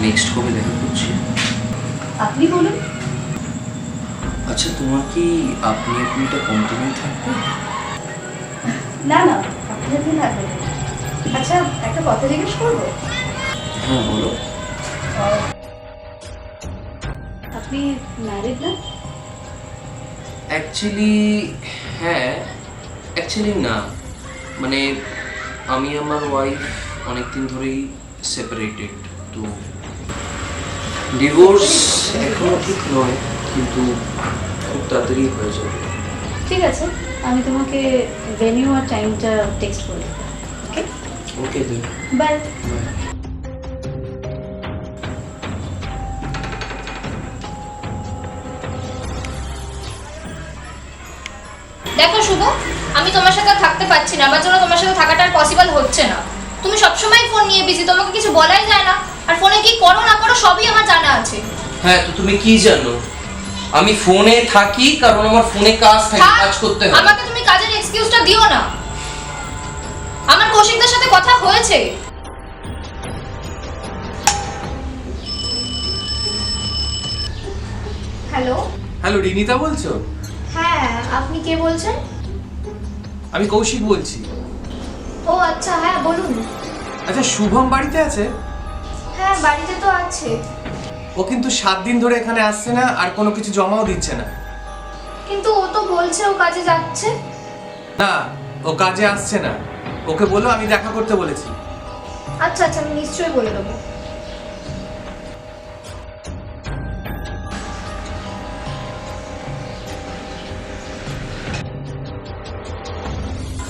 Next কবে দেখা করছি? আপনি বলুন। আচ্ছা, তোমার কি আপনিটা কন্টিনিউ থাকবে? না না, আপনি থাকবেন। আচ্ছা, একটা কথা জিজ্ঞেস করবো? হ্যাঁ, বলো। আপনি ম্যারিড না? অ্যাকচুয়ালি হ্যাঁ, অ্যাকচুয়ালি না, মানে আমি আমার ওয়াইফ অনেকদিন ধরেই সেপারেটেড, তো ডিভোর্স এখনো ঠিক নয়, কিন্তু খুব তাড়াতাড়ি হয়ে যাবে। ঠিক আছে, আমি তোমাকে ভেনিউ আর টাইমটা টেক্সট করে দেবো। ওকে ওকে দেন। বাই। দেখো শুভ, আমি তোমার সাথে আর থাকতে পারছি না, আমার জন্য তোমার সাথে থাকাটা আর পসিবল হচ্ছে না। তুমি সবসময় ফোন নিয়ে বিজি, তোমাকে কিছু বলাই যায় না, আর ফোনে কি করো না করো সবই আমার জানা আছে। হ্যাঁ, তো তুমি কি জানো? আমি ফোনে থাকি কারণ আমার ফোনে কাজ থাকে, কাজ করতে হয়। আমাকে তুমি কাজের এক্সকিউজটা দিও না। আমার কৌশিকদের সাথে কথা হয়েছে। হ্যালো। হ্যালো, রিনিতা বলছো? হ্যাঁ, আপনি কে বলছেন? আমি কৌশিক বলছি। ও আচ্ছা, হ্যাঁ বলুন। আচ্ছা, শুভম বাড়িতে আছে? হ্যাঁ, বাড়িতে তো আছে। ও কিন্তু 7 দিন ধরে এখানে আসছে না, আর কোনো কিছু জমাও দিচ্ছে না। কিন্তু ও তো বলছে ও কাজে যাচ্ছে। না, ও কাজে আসছে না। ওকে বলো আমি দেখা করতে বলেছি। আচ্ছা আচ্ছা, আমি নিশ্চয়ই বলে দেবো।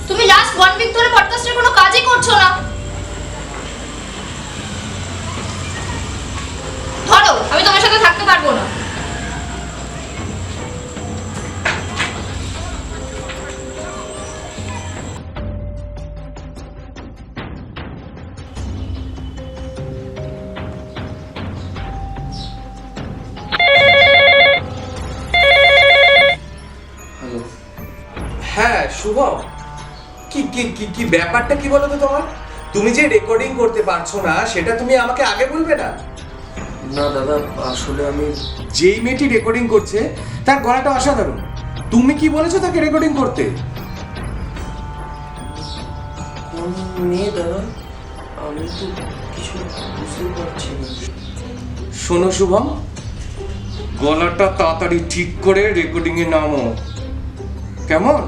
তুমি লাস্ট 1 উইক ধরে পডকাস্টের কোনো কাজই করছো না। ধরো, আমি তোমার সাথে থাকতে পারবো না। হ্যালো। হ্যাঁ শুভম, কি কি কি কি ব্যাপারটা কি বলো তো তোমার? তুমি যে রেকর্ডিং করতে পারছো না সেটা তুমি আমাকে আগে বলবে না? না দাদা, আসলে আমি যেই মেয়েটি রেকর্ডিং করছে তার গলাটা অসাধারণ। তুমি কি বলেছো তাকে রেকর্ডিং করতে? কোন মেয়ে দাদা? আমি তো কিছু বুঝতে পারছি না। শোনো শুভম, গলাটা তাড়াতাড়ি ঠিক করে রেকর্ডিং এ নামো, কেমন?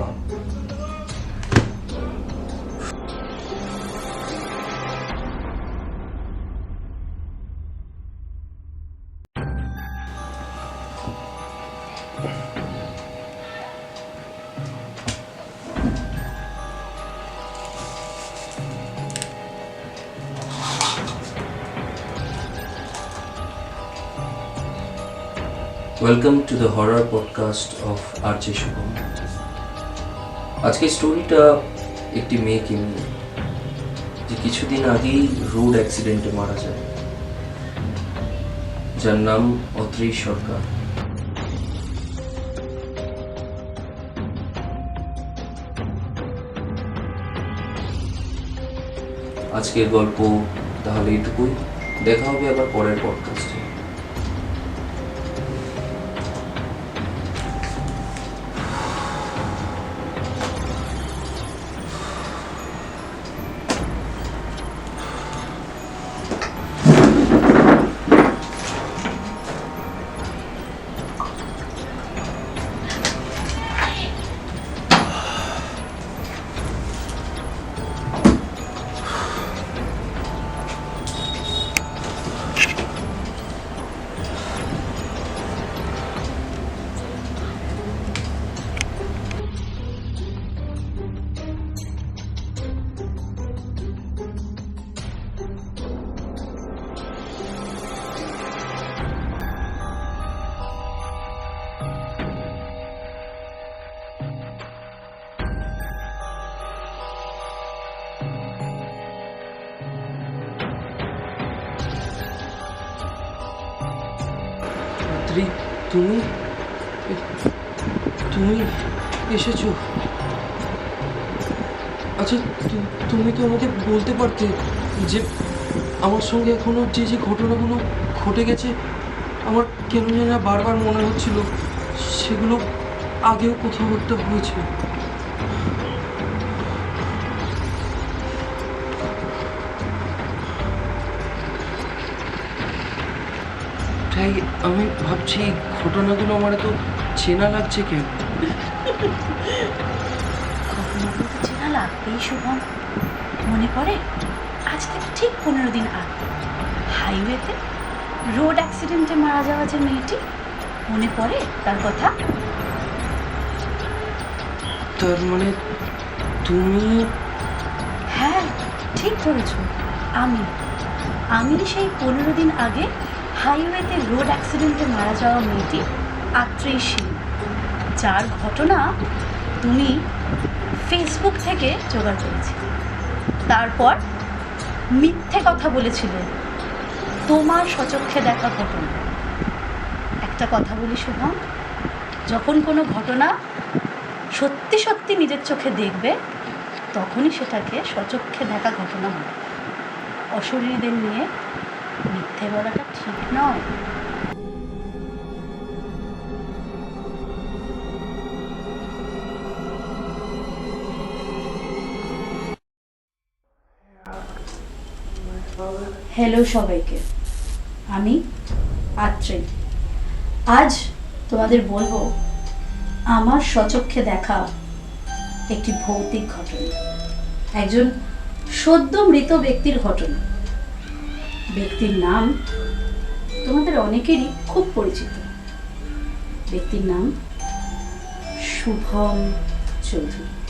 Welcome to the horror podcast of RJ Shubham. আজকের স্টোরিটা একটি মেয়েকে নিয়ে, যে কিছুদিন আগেই রোড অ্যাক্সিডেন্টে মারা যায়, যার নাম অত্রেই সরকার। আজকের গল্প তাহলে এইটুকুই। দেখা হবে আবার পরের পডকাস্টে। তুমি তুমি এসেছো? আচ্ছা, তুমি তো আমাকে বলতে পারতে যে আমার সঙ্গে এখনো যে যে ঘটনাগুলো ঘটে গেছে আমার কেন যেন না বারবার মনে হচ্ছিল সেগুলো আগেও কোথাও একটা হয়েছে। তাই আমি ভাবছি এই ঘটনাগুলো আমার এত চেনা লাগছে কেন। ঘটনাগুলো তো চেনা লাগবেই শুভম। মনে পড়ে আজ থেকে ঠিক 15 দিন আগে হাইওয়েতে রোড অ্যাক্সিডেন্টে মারা যাওয়া যে মেয়েটি, মনে পড়ে তার কথা? তার মানে তুমি? হ্যাঁ, ঠিক ধরেছ। আমি সেই 15 দিন আগে হাইওয়েতে রোড অ্যাক্সিডেন্টে মারা যাওয়া মেয়েটি আত্রেই সিং, যার ঘটনা তুমি ফেসবুক থেকে জোগাড় করেছিলে। তারপর মিথ্যে কথা বলেছিলে তোমার সচক্ষে দেখা ঘটনা। একটা কথা বলি শুভম, যখন কোনো ঘটনা সত্যি সত্যি নিজের চোখে দেখবে তখনই সেটাকে সচক্ষে দেখা ঘটনা হবে। অশরীরীদের নিয়ে মিথ্যে বলাটা ঠিক নয়। হ্যালো সবাইকে, আমি আত্রে। আজ তোমাদের বলবো আমার সচক্ষে দেখা একটি ভৌতিক ঘটনা, একজন সদ্য মৃত ব্যক্তির ঘটনা। ব্যক্তির নাম তোমাদের অনেকেরই খুব পরিচিত। ব্যক্তির নাম শুভম চৌধুরী।